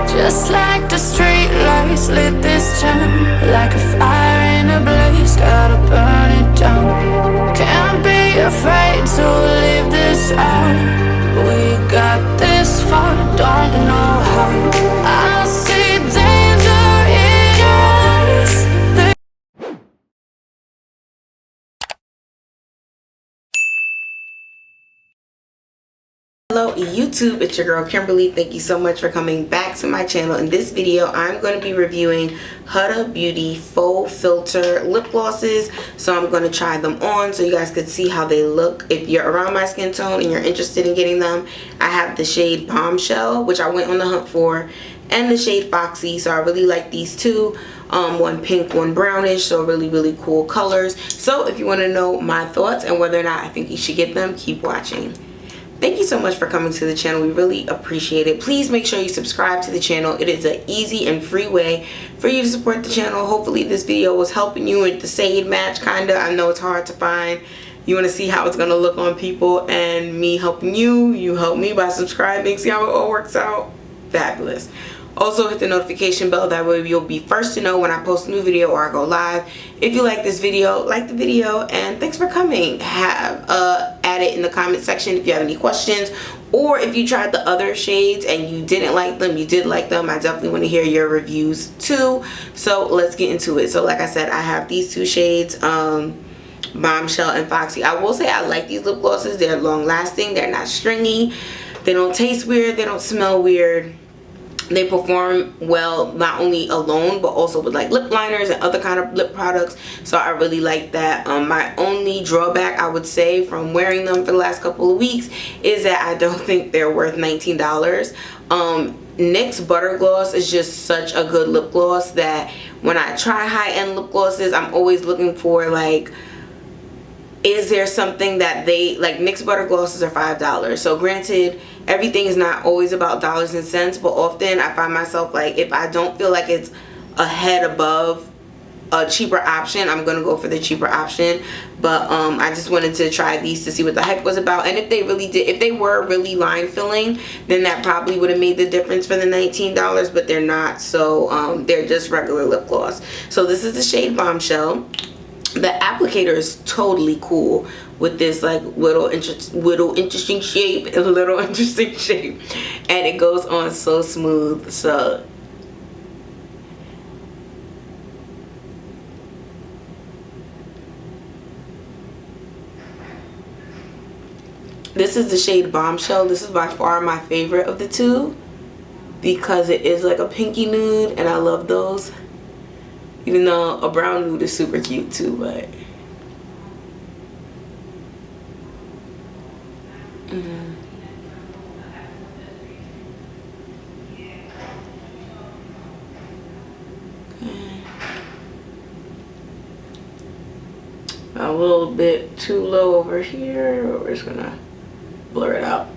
Just like the street lights lit this town, like a fire in a blaze, gotta burn it down. Can't be afraid to leave this out. We got this far, don't know how. I see danger in your eyes. Hello YouTube, it's your girl Kimberly. Thank you so much for coming back to my channel. In this video, I'm going to be reviewing Huda Beauty Faux Filter lip glosses. So I'm going to try them on so you guys can see how they look. If you're around my skin tone and you're interested in getting them, I have the shade Bombshell, which I went on the hunt for, and the shade Foxy. So I really like these two. One pink, one brownish, so really cool colors. So if you want to know my thoughts and whether or not I think you should get them, keep watching. Thank you so much for coming to the channel. We really appreciate it. Please make sure you subscribe to the channel. It is an easy and free way for you to support the channel. Hopefully this video was helping you with the shade match, kinda. I know it's hard to find. You want to see how it's going to look on people, and me helping you, you help me by subscribing. See how it all works out? Fabulous. Also hit the notification bell, that way you'll be first to know when I post a new video or I go live. If you like this video, like the video, and thanks for coming. Add it in the comment section if you have any questions, or if you tried the other shades and you didn't like them, you did like them, I definitely want to hear your reviews too. So let's get into it. So like I said, I have these two shades, Bombshell and Foxy. I will say I like these lip glosses. They're long lasting, they're not stringy, they don't taste weird, they don't smell weird. They perform well not only alone but also with like lip liners and other kind of lip products, so I really like that. My only drawback I would say from wearing them for the last couple of weeks is that I don't think they're worth $19. NYX Butter Gloss is just such a good lip gloss that when I try high-end lip glosses, I'm always looking for like, is there something that they like. NYX Butter Glosses are $5. So granted, everything is not always about dollars and cents, but often I find myself like, if I don't feel like it's a head above a cheaper option, I'm gonna go for the cheaper option. But I just wanted to try these to see what the hype was about, and if they really did, if they were really line filling, then that probably would have made the difference for the $19, but they're not. So they're just regular lip gloss. So this is the shade Bombshell. The applicator is totally cool with this like little interesting shape, and it goes on so smooth. So this is the shade Bombshell. This is by far my favorite of the two because it is like a pinky nude, and I love those. Even though a brown nude is super cute too, but a little bit too low over here, but we're just gonna blur it out.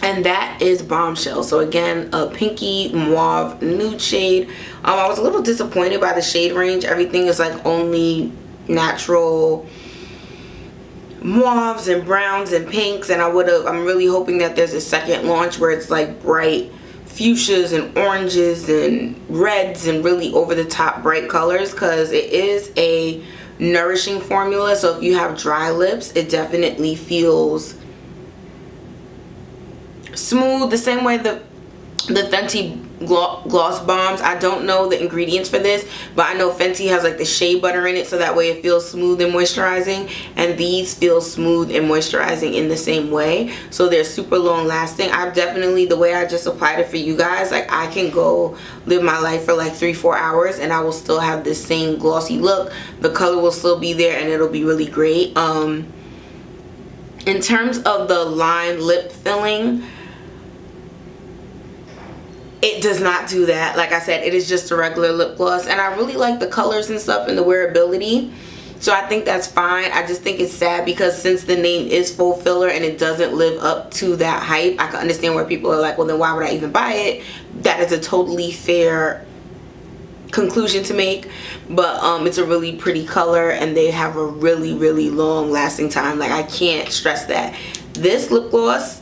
And that is Bombshell. So again, a pinky mauve nude shade. I was a little disappointed by the shade range. Everything is like only natural mauves and browns and pinks, and I'm really hoping that there's a second launch where it's like bright fuchsias and oranges and reds and really over the top bright colors, because it is a nourishing formula. So if you have dry lips, it definitely feels smooth, the same way the Fenty gloss bombs. I don't know the ingredients for this, but I know Fenty has like the shea butter in it, so that way it feels smooth and moisturizing, and these feel smooth and moisturizing in the same way. So they're super long lasting. I've definitely, the way I just applied it for you guys, like I can go live my life for like 3-4 hours and I will still have this same glossy look. The color will still be there and it'll be really great. In terms of the line lip filling, it does not do that. Like I said, it is just a regular lip gloss, and I really like the colors and stuff and the wearability, so I think that's fine. I just think it's sad because since the name is Faux Filler and it doesn't live up to that hype, I can understand where people are like, well then why would I even buy it? That is a totally fair conclusion to make, but it's a really pretty color and they have a really long lasting time. Like I can't stress that. This lip gloss,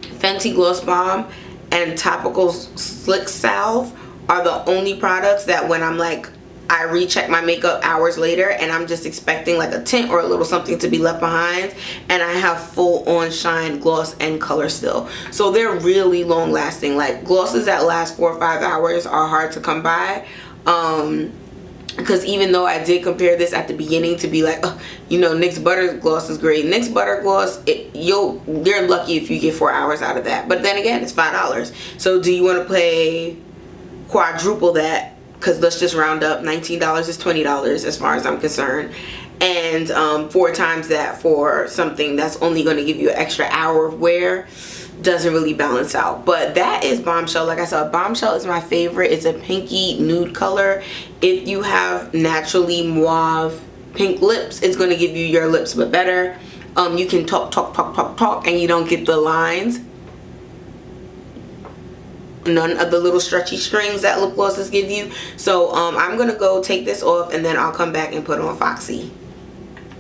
Fenty Gloss Bomb, and Topical Slick Salve are the only products that when I'm like, I recheck my makeup hours later and I'm just expecting like a tint or a little something to be left behind, and I have full on shine, gloss, and color still. So they're really long lasting. Like glosses that last 4 or 5 hours are hard to come by. Because even though I did compare this at the beginning to be like, oh, you know, NYX Butter Gloss is great. NYX Butter Gloss, you're lucky if you get 4 hours out of that. But then again, it's $5. So do you want to pay quadruple that? Because let's just round up, $19 is $20 as far as I'm concerned. And 4 times that for something that's only going to give you an extra hour of wear doesn't really balance out. But that is Bombshell. Like I said, Bombshell is my favorite. It's a pinky nude color. If you have naturally mauve pink lips, it's going to give you your lips but better. You can talk and you don't get the lines. None of the little stretchy strings that lip glosses give you. So I'm gonna go take this off and then I'll come back and put on Foxy.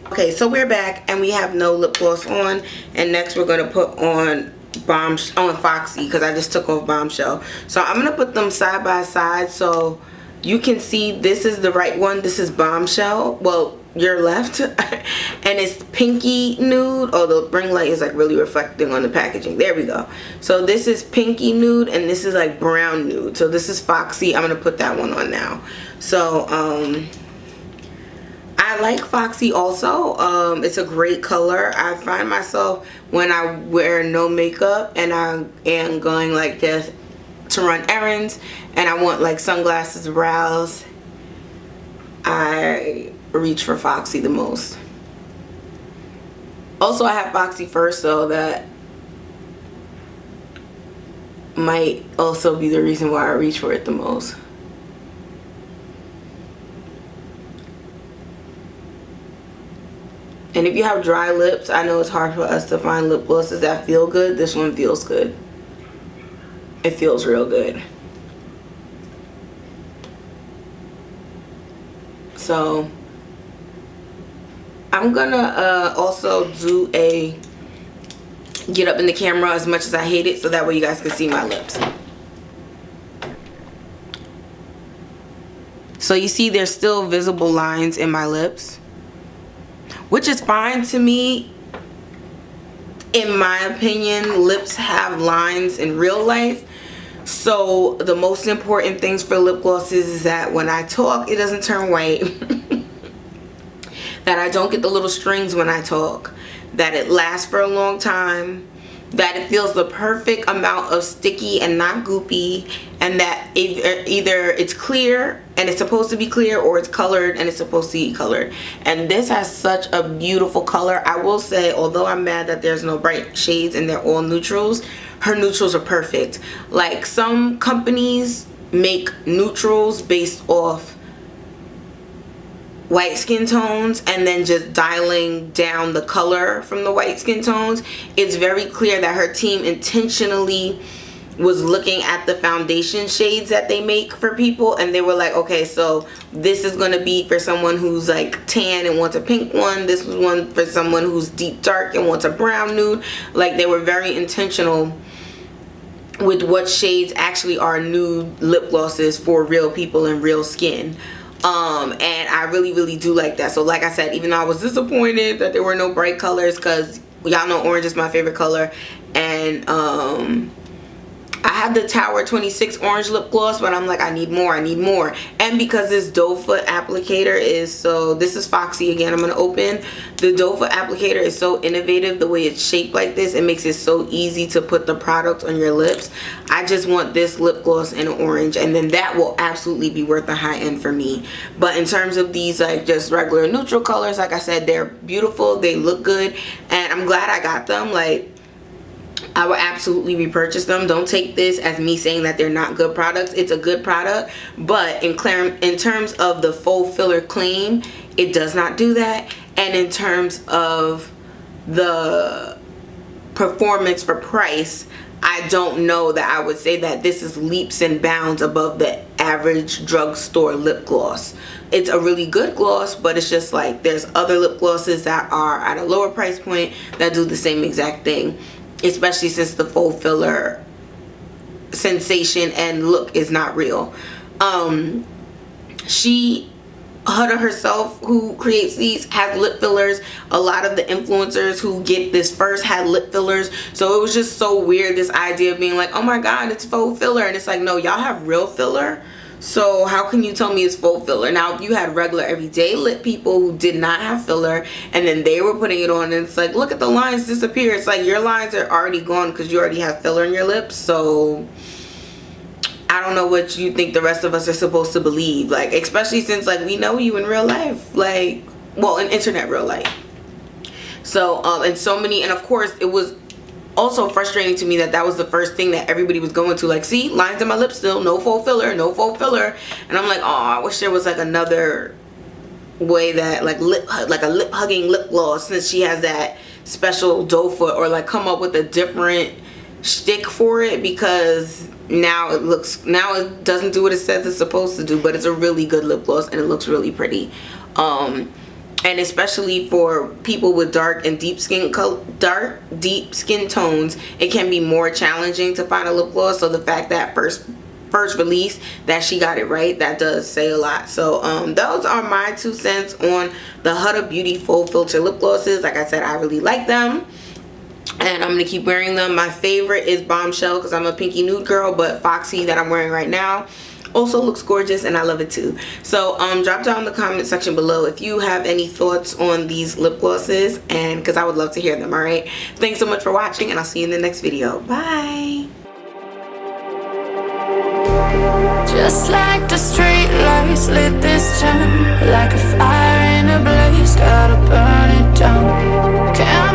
Okay, so we're back and we have no lip gloss on, and next we're gonna put on Foxy because I just took off Bombshell. So I'm gonna put them side by side so you can see this is the right one. This is Bombshell. Well, your left. And it's pinky nude. Oh, the ring light is like really reflecting on the packaging. There we go. So this is pinky nude and this is like brown nude. So this is Foxy. I'm gonna put that one on now. So I like Foxy also. It's a great color. I find myself when I wear no makeup and I am going like this to run errands and I want like sunglasses, brows, I reach for Foxy the most. Also, I have Foxy first, so that might also be the reason why I reach for it the most. And if you have dry lips, I know it's hard for us to find lip glosses that feel good. This one feels good. It feels real good. So I'm gonna also do a get up in the camera as much as I hate it so that way you guys can see my lips. So you see there's still visible lines in my lips, which is fine to me. In my opinion, lips have lines in real life. So the most important things for lip glosses is that when I talk, it doesn't turn white. That I don't get the little strings when I talk. That it lasts for a long time. That it feels the perfect amount of sticky and not goopy. And that either it's clear and it's supposed to be clear, or it's colored and it's supposed to be colored. And this has such a beautiful color. I will say, although I'm mad that there's no bright shades and they're all neutrals, her neutrals are perfect. Like some companies make neutrals based off white skin tones and then just dialing down the color from the white skin tones. It's very clear that her team intentionally was looking at the foundation shades that they make for people, and they were like, okay, so this is going to be for someone who's like tan and wants a pink one. This was one for someone who's deep dark and wants a brown nude. Like they were very intentional with what shades actually are nude lip glosses for real people and real skin. And I really do like that. So like I said, even though I was disappointed that there were no bright colors, because y'all know orange is my favorite color, and I have the Tower 26 orange lip gloss, but I'm like, I need more. And because this doe foot applicator is so, this is Foxy again, I'm going to open. The doe foot applicator is so innovative. The way it's shaped like this, it makes it so easy to put the product on your lips. I just want this lip gloss in orange, and then that will absolutely be worth the high end for me. But in terms of these like just regular neutral colors, like I said, they're beautiful, they look good, and I'm glad I got them. Like, I will absolutely repurchase them. Don't take this as me saying that they're not good products. It's a good product, but in terms of the faux filler claim, it does not do that. And in terms of the performance for price, I don't know that I would say that this is leaps and bounds above the average drugstore lip gloss. It's a really good gloss, but it's just like there's other lip glosses that are at a lower price point that do the same exact thing. Especially since the faux filler sensation and look is not real. Huda herself, who creates these, has lip fillers. A lot of the influencers who get this first had lip fillers, so it was just so weird, this idea of being like, oh my god, it's faux filler, and it's like, no, y'all have real filler, so how can you tell me it's faux filler? Now if you had regular everyday lip people who did not have filler and then they were putting it on, and it's like, look at the lines disappear, it's like your lines are already gone because you already have filler in your lips. So I don't know what you think the rest of us are supposed to believe, like, especially since, like, we know you in real life, like, well, in internet real life. So and so many, and of course it was also frustrating to me that that was the first thing that everybody was going to, like, see, lines in my lips still, no faux filler, no faux filler. And I'm like, oh, I wish there was like another way that, like, a lip hugging lip gloss, since she has that special doe foot, or like come up with a different shtick for it, because now it doesn't do what it says it's supposed to do, but it's a really good lip gloss and it looks really pretty. And especially for people with dark deep skin tones, it can be more challenging to find a lip gloss. So the fact that first release that she got it right, that does say a lot. So those are my 2 cents on the Huda Beauty Faux Filter lip glosses. Like I said, I really like them, and I'm gonna keep wearing them. My favorite is Bombshell because I'm a pinky nude girl, but Foxy, that I'm wearing right now, also looks gorgeous and I love it too. So drop down in the comment section below if you have any thoughts on these lip glosses, and because I would love to hear them. All right, thanks so much for watching, and I'll see you in the next video. Bye. Just like the street lights lit this town, like a fire in a blaze, gotta burn it down. Can't